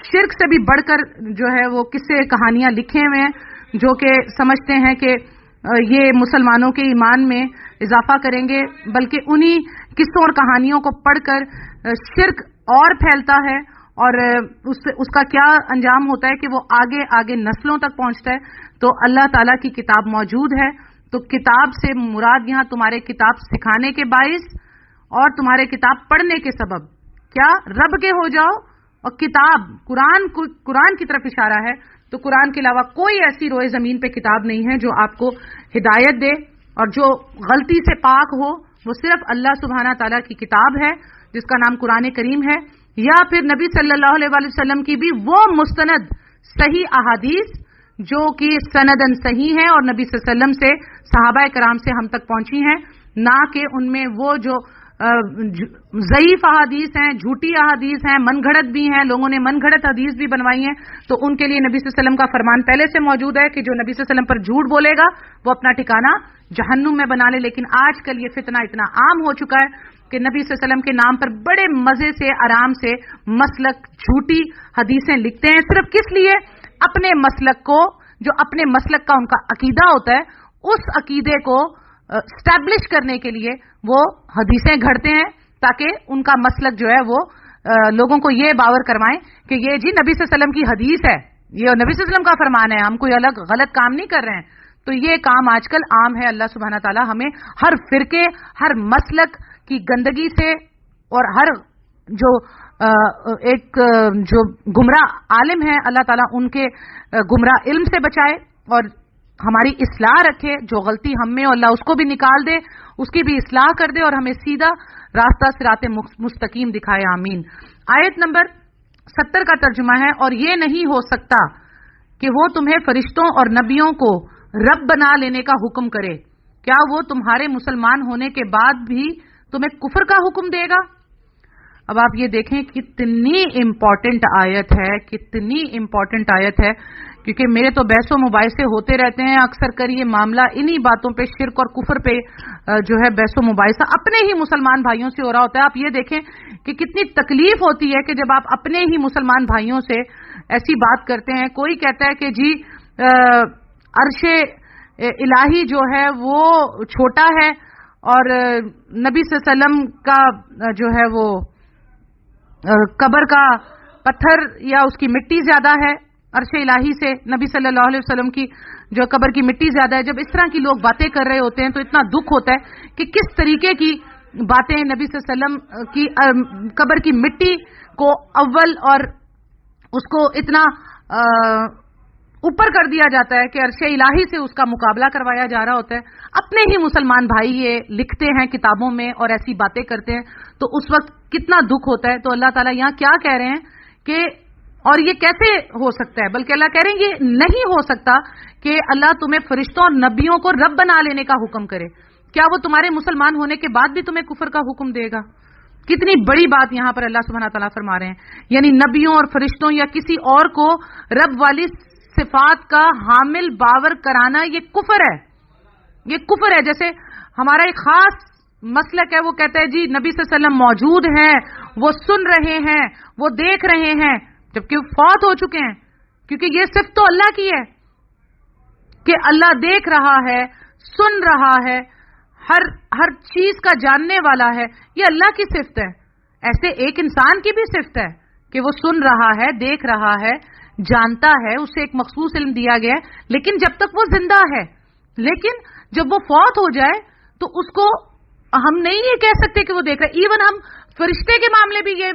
شرک سے بھی بڑھ کر جو ہے وہ قصے کہانیاں لکھے ہوئے ہیں، جو کہ سمجھتے ہیں کہ یہ مسلمانوں کے ایمان میں اضافہ کریں گے، بلکہ انہی قصوں اور کہانیوں کو پڑھ کر شرک اور پھیلتا ہے، اور اس کا کیا انجام ہوتا ہے کہ وہ آگے نسلوں تک پہنچتا ہے. تو اللہ تعالیٰ کی کتاب موجود ہے، تو کتاب سے مراد یہاں تمہارے کتاب سکھانے کے باعث اور تمہارے کتاب پڑھنے کے سبب کیا رب کے ہو جاؤ. اور کتاب قرآن کی طرف اشارہ ہے. تو قرآن کے علاوہ کوئی ایسی روئے زمین پہ کتاب نہیں ہے جو آپ کو ہدایت دے، اور جو غلطی سے پاک ہو وہ صرف اللہ سبحانہ تعالیٰ کی کتاب ہے جس کا نام قرآن کریم ہے، یا پھر نبی صلی اللہ علیہ وسلم کی بھی وہ مستند صحیح احادیث جو کہ سندن صحیح ہیں اور نبی صلی اللہ علیہ وسلم سے صحابہ کرام سے ہم تک پہنچی ہیں، نہ کہ ان میں وہ جو ضعیف احادیث ہیں، جھوٹی احادیث ہیں، من گھڑت بھی ہیں، لوگوں نے من گھڑت حدیث بھی بنوائی ہیں. تو ان کے لیے نبی صلی اللہ علیہ وسلم کا فرمان پہلے سے موجود ہے کہ جو نبی صلی اللہ علیہ وسلم پر جھوٹ بولے گا وہ اپنا ٹھکانہ جہنم میں بنا لے. لیکن آج کل یہ فتنہ اتنا عام ہو چکا ہے کہ نبی صلی اللہ علیہ وسلم کے نام پر بڑے مزے سے آرام سے مسلک جھوٹی حدیثیں لکھتے ہیں، صرف کس لیے؟ اپنے مسلک کو، جو اپنے مسلک کا ان کا عقیدہ ہوتا ہے، اس عقیدے کو اسٹیبلش کرنے کے لیے وہ حدیثیں گھڑتے ہیں تاکہ ان کا مسلک جو ہے وہ لوگوں کو یہ باور کروائیں کہ یہ جی نبی صلی اللہ علیہ وسلم کی حدیث ہے، یہ نبی صلی اللہ علیہ وسلم کا فرمان ہے، ہم کوئی الگ غلط کام نہیں کر رہے ہیں. تو یہ کام آج کل عام ہے. اللہ سبحانہ تعالیٰ ہمیں ہر فرقے، ہر مسلک کی گندگی سے اور ہر جو ایک جو گمراہ عالم ہے، اللہ تعالیٰ ان کے گمراہ علم سے بچائے اور ہماری اصلاح رکھے. جو غلطی ہم میں اللہ اس کو بھی نکال دے، اس کی بھی اصلاح کر دے اور ہمیں سیدھا راستہ صراط مستقیم دکھائے. آمین. آیت نمبر 70 کا ترجمہ ہے، اور یہ نہیں ہو سکتا کہ وہ تمہیں فرشتوں اور نبیوں کو رب بنا لینے کا حکم کرے. کیا وہ تمہارے مسلمان ہونے کے بعد بھی تمہیں کفر کا حکم دے گا؟ اب آپ یہ دیکھیں کتنی امپورٹنٹ آیت ہے، کتنی امپورٹنٹ آیت ہے، کیونکہ میرے تو بحث و مباحثے ہوتے رہتے ہیں اکثر کر یہ معاملہ انہی باتوں پہ، شرک اور کفر پہ جو ہے بحث و مباحثہ اپنے ہی مسلمان بھائیوں سے ہو رہا ہوتا ہے. آپ یہ دیکھیں کہ کتنی تکلیف ہوتی ہے کہ جب آپ اپنے ہی مسلمان بھائیوں سے ایسی بات کرتے ہیں. کوئی کہتا ہے کہ جی عرش الہی جو ہے وہ چھوٹا ہے اور نبی صلی اللہ علیہ وسلم کا جو ہے وہ قبر کا پتھر یا اس کی مٹی زیادہ ہے عرش الہی سے، نبی صلی اللہ علیہ وسلم کی جو قبر کی مٹی زیادہ ہے. جب اس طرح کی لوگ باتیں کر رہے ہوتے ہیں تو اتنا دکھ ہوتا ہے کہ کس طریقے کی باتیں نبی صلی اللہ علیہ وسلم کی قبر کی مٹی کو اول اور اس کو اتنا اوپر کر دیا جاتا ہے کہ عرش الہی سے اس کا مقابلہ کروایا جا رہا ہوتا ہے. اپنے ہی مسلمان بھائی یہ لکھتے ہیں کتابوں میں اور ایسی باتیں کرتے ہیں تو اس وقت کتنا دکھ ہوتا ہے. تو اللہ تعالیٰ یہاں کیا کہہ رہے ہیں کہ اور یہ کیسے ہو سکتا ہے، بلکہ اللہ کہہ رہے ہیں یہ نہیں ہو سکتا کہ اللہ تمہیں فرشتوں اور نبیوں کو رب بنا لینے کا حکم کرے. کیا وہ تمہارے مسلمان ہونے کے بعد بھی تمہیں کفر کا حکم دے گا؟ کتنی بڑی بات یہاں پر اللہ سبحانہ تعالیٰ فرما رہے ہیں. یعنی نبیوں اور فرشتوں یا کسی اور کو رب والی صفات کا حامل باور کرانا یہ کفر ہے. یہ کفر ہے. جیسے ہمارا ایک خاص مسلک ہے، وہ کہتا ہے جی نبی صلی اللہ علیہ وسلم موجود ہیں، وہ سن رہے ہیں، وہ دیکھ رہے ہیں، جبکہ وہ فوت ہو چکے ہیں. کیونکہ یہ صفت تو اللہ کی ہے کہ اللہ دیکھ رہا ہے، سن رہا ہے، ہر چیز کا جاننے والا ہے. یہ اللہ کی صفت ہے. ایسے ایک انسان کی بھی صفت ہے کہ وہ سن رہا ہے، دیکھ رہا ہے، جانتا ہے، اسے ایک مخصوص علم دیا گیا ہے، لیکن جب تک وہ زندہ ہے. لیکن جب وہ فوت ہو جائے تو اس کو ہم نہیں یہ کہہ سکتے کہ وہ دیکھ رہا ہے. ایون ہم فرشتے کے معاملے بھی، یہ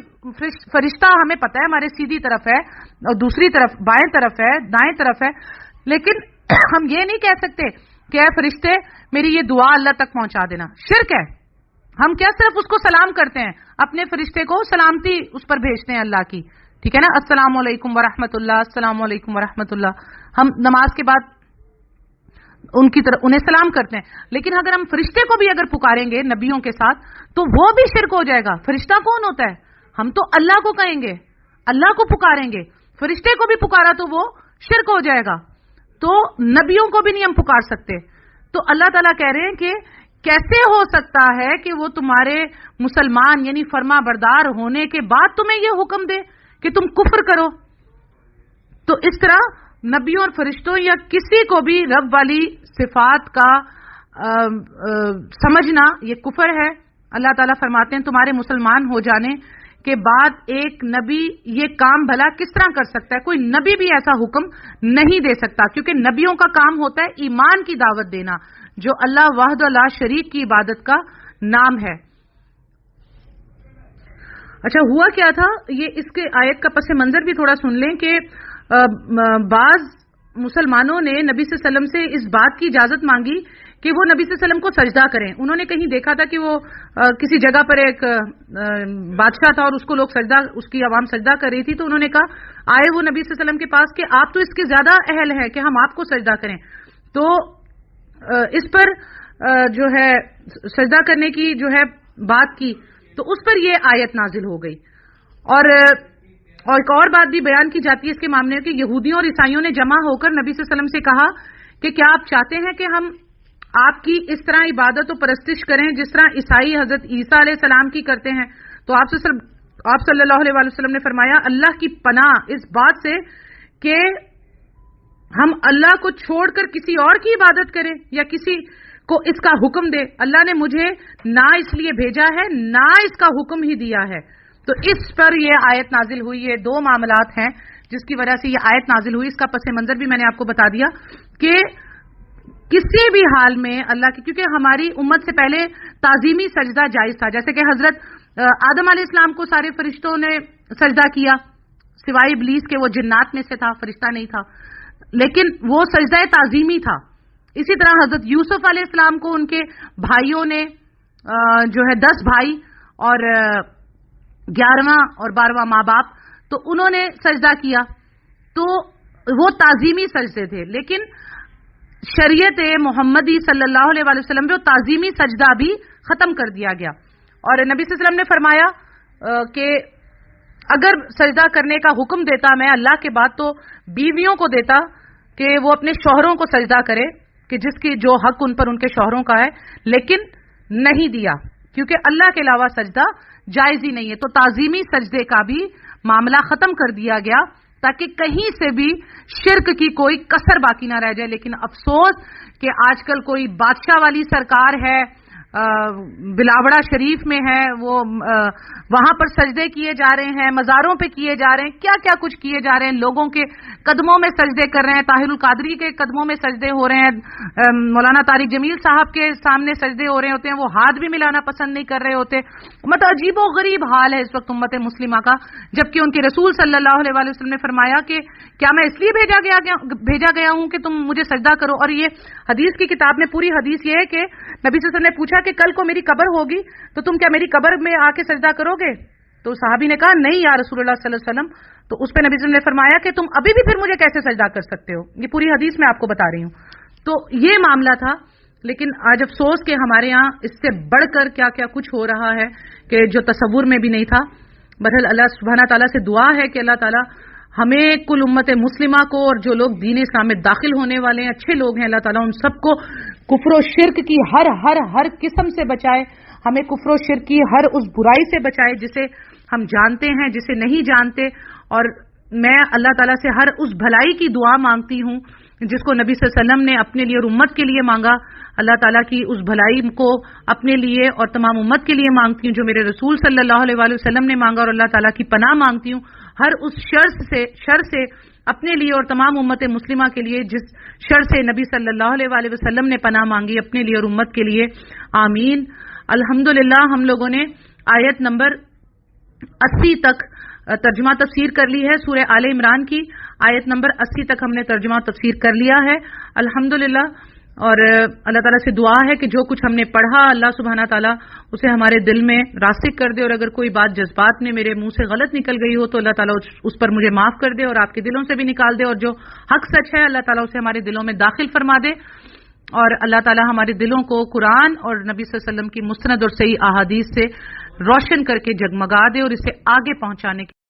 فرشتہ ہمیں پتہ ہے ہمارے سیدھی طرف ہے اور دوسری طرف بائیں طرف ہے، دائیں طرف ہے، لیکن ہم یہ نہیں کہہ سکتے کہ اے فرشتے میری یہ دعا اللہ تک پہنچا دینا. شرک ہے. ہم کیا صرف اس کو سلام کرتے ہیں، اپنے فرشتے کو سلامتی اس پر بھیجتے ہیں اللہ کی، ٹھیک ہے نا، السلام علیکم ورحمۃ اللہ، السلام علیکم ورحمۃ اللہ. ہم نماز کے بعد ان کی طرف انہیں سلام کرتے ہیں. لیکن اگر ہم فرشتے کو بھی اگر پکاریں گے نبیوں کے ساتھ تو وہ بھی شرک ہو جائے گا. فرشتہ کون ہوتا ہے؟ ہم تو اللہ کو کہیں گے، اللہ کو پکاریں گے. فرشتے کو بھی پکارا تو وہ شرک ہو جائے گا. تو نبیوں کو بھی نہیں ہم پکار سکتے. تو اللہ تعالیٰ کہہ رہے ہیں کہ کیسے ہو سکتا ہے کہ وہ تمہارے مسلمان یعنی فرما بردار ہونے کے بعد تمہیں یہ حکم دے کہ تم کفر کرو. تو اس طرح نبیوں اور فرشتوں یا کسی کو بھی رب والی صفات کا سمجھنا یہ کفر ہے. اللہ تعالیٰ فرماتے ہیں تمہارے مسلمان ہو جانے کے بعد ایک نبی یہ کام بھلا کس طرح کر سکتا ہے؟ کوئی نبی بھی ایسا حکم نہیں دے سکتا، کیونکہ نبیوں کا کام ہوتا ہے ایمان کی دعوت دینا، جو اللہ وحدہ لا شریک کی عبادت کا نام ہے. اچھا ہوا کیا تھا، یہ اس کے آیت کا پس منظر بھی تھوڑا سن لیں کہ بعض مسلمانوں نے نبی صلی اللہ علیہ وسلم سے اس بات کی اجازت مانگی کہ وہ نبی صلی اللہ علیہ وسلم کو سجدہ کریں. انہوں نے کہیں دیکھا تھا کہ وہ کسی جگہ پر ایک بادشاہ تھا اور اس کو لوگ سجدہ، اس کی عوام سجدہ کر رہی تھی، تو انہوں نے کہا آئے وہ نبی صلی اللہ علیہ وسلم کے پاس کہ آپ تو اس کے زیادہ اہل ہیں کہ ہم آپ کو سجدہ کریں. تو اس پر جو ہے سجدہ کرنے کی جو ہے بات کی تو اس پر یہ آیت نازل ہو گئی. اور ایک اور بات بھی بیان کی جاتی ہے اس کے معاملے میں کہ یہودیوں اور عیسائیوں نے جمع ہو کر نبی صلی اللہ علیہ وسلم سے کہا کہ کیا آپ چاہتے ہیں کہ ہم آپ کی اس طرح عبادت و پرستش کریں جس طرح عیسائی حضرت عیسیٰ علیہ السلام کی کرتے ہیں؟ تو آپ صلی اللہ علیہ وسلم نے فرمایا اللہ کی پناہ اس بات سے کہ ہم اللہ کو چھوڑ کر کسی اور کی عبادت کریں یا کسی کو اس کا حکم دے. اللہ نے مجھے نہ اس لیے بھیجا ہے نہ اس کا حکم ہی دیا ہے. تو اس پر یہ آیت نازل ہوئی. یہ دو معاملات ہیں جس کی وجہ سے یہ آیت نازل ہوئی. اس کا پس منظر بھی میں نے آپ کو بتا دیا کہ کسی بھی حال میں اللہ کی، کیونکہ ہماری امت سے پہلے تعظیمی سجدہ جائز تھا، جیسے کہ حضرت آدم علیہ السلام کو سارے فرشتوں نے سجدہ کیا سوائے ابلیس کے، وہ جنات میں سے تھا، فرشتہ نہیں تھا، لیکن وہ سجدہ تعظیمی تھا. اسی طرح حضرت یوسف علیہ السلام کو ان کے بھائیوں نے جو ہے 10 بھائی اور 11واں اور 12واں ماں باپ، تو انہوں نے سجدہ کیا، تو وہ تعظیمی سجدے تھے. لیکن شریعت محمدی صلی اللہ علیہ وسلم میں تعظیمی سجدہ بھی ختم کر دیا گیا. اور نبی صلی اللہ علیہ وسلم نے فرمایا کہ اگر سجدہ کرنے کا حکم دیتا میں اللہ کے بعد تو بیویوں کو دیتا کہ وہ اپنے شوہروں کو سجدہ کرے، کہ جس کی جو حق ان پر ان کے شوہروں کا ہے، لیکن نہیں دیا کیونکہ اللہ کے علاوہ سجدہ جائز ہی نہیں ہے. تو تعظیمی سجدے کا بھی معاملہ ختم کر دیا گیا تاکہ کہیں سے بھی شرک کی کوئی کسر باقی نہ رہ جائے. لیکن افسوس کہ آج کل کوئی بادشاہ والی سرکار ہے بلاوڑا شریف میں ہے، وہ وہاں پر سجدے کیے جا رہے ہیں، مزاروں پہ کیے جا رہے ہیں، کیا کیا کچھ کیے جا رہے ہیں، لوگوں کے قدموں میں سجدے کر رہے ہیں، طاہر القادری کے قدموں میں سجدے ہو رہے ہیں، مولانا طارق جمیل صاحب کے سامنے سجدے ہو رہے ہوتے ہیں، وہ ہاتھ بھی ملانا پسند نہیں کر رہے ہوتے. مطلب عجیب و غریب حال ہے اس وقت امت مسلمہ کا، جبکہ ان کے رسول صلی اللہ علیہ وسلم نے فرمایا کہ کیا میں اس لیے بھیجا گیا ہوں کہ تم مجھے سجدہ کرو. اور یہ حدیث کی کتاب میں پوری حدیث یہ ہے کہ نبی صلی اللہ علیہ وسلم نے پوچھا کہ کل کو میری قبر ہوگی تو تم کیا میری قبر میں آ کے سجدہ کرو گے؟ تو صحابی نے کہا نہیں یا رسول اللہ صلی اللہ علیہ وسلم. تو اس پہ نبی صلی اللہ علیہ وسلم نے فرمایا کہ تم ابھی بھی پھر مجھے کیسے سجدہ کر سکتے ہو. یہ پوری حدیث میں آپ کو بتا رہی ہوں. تو یہ معاملہ تھا. لیکن آج افسوس کہ ہمارے یہاں اس سے بڑھ کر کیا کیا کچھ ہو رہا ہے کہ جو تصور میں بھی نہیں تھا. بہرحال اللہ سبحانہ تعالیٰ سے دعا ہے کہ اللہ تعالیٰ ہمیں کل امت مسلمہ کو اور جو لوگ دین اسلام میں داخل ہونے والے ہیں اچھے لوگ ہیں، اللہ تعالیٰ ان سب کو کفر و شرک کی ہر قسم سے بچائے. ہمیں کفر و شرک کی ہر اس برائی سے بچائے جسے ہم جانتے ہیں، جسے نہیں جانتے. اور میں اللہ تعالیٰ سے ہر اس بھلائی کی دعا مانگتی ہوں جس کو نبی صلی اللہ علیہ وسلم نے اپنے لیے اور امت کے لیے مانگا. اللہ تعالیٰ کی اس بھلائی کو اپنے لیے اور تمام امت کے لیے مانگتی ہوں جو میرے رسول صلی اللہ علیہ وسلم نے مانگا. اور اللہ تعالیٰ کی پناہ مانگتی ہوں ہر اس شر سے اپنے لیے اور تمام امت مسلمہ کے لیے جس شر سے نبی صلی اللہ علیہ وسلم نے پناہ مانگی اپنے لیے اور امت کے لیے. آمین. الحمدللہ ہم لوگوں نے آیت نمبر 80 تک ترجمہ تفسیر کر لی ہے. سورہ آل عمران کی آیت نمبر 80 تک ہم نے ترجمہ تفسیر کر لیا ہے الحمدللہ. اور اللہ تعالیٰ سے دعا ہے کہ جو کچھ ہم نے پڑھا اللہ سبحانہ تعالیٰ اسے ہمارے دل میں راسخ کر دے. اور اگر کوئی بات جذبات میں میرے منہ سے غلط نکل گئی ہو تو اللہ تعالیٰ اس پر مجھے معاف کر دے اور آپ کے دلوں سے بھی نکال دے. اور جو حق سچ ہے اللہ تعالیٰ اسے ہمارے دلوں میں داخل فرما دے. اور اللہ تعالیٰ ہمارے دلوں کو قرآن اور نبی صلی اللہ علیہ وسلم کی مستند اور صحیح احادیث سے روشن کر کے جگمگا دے اور اسے آگے پہنچانے کے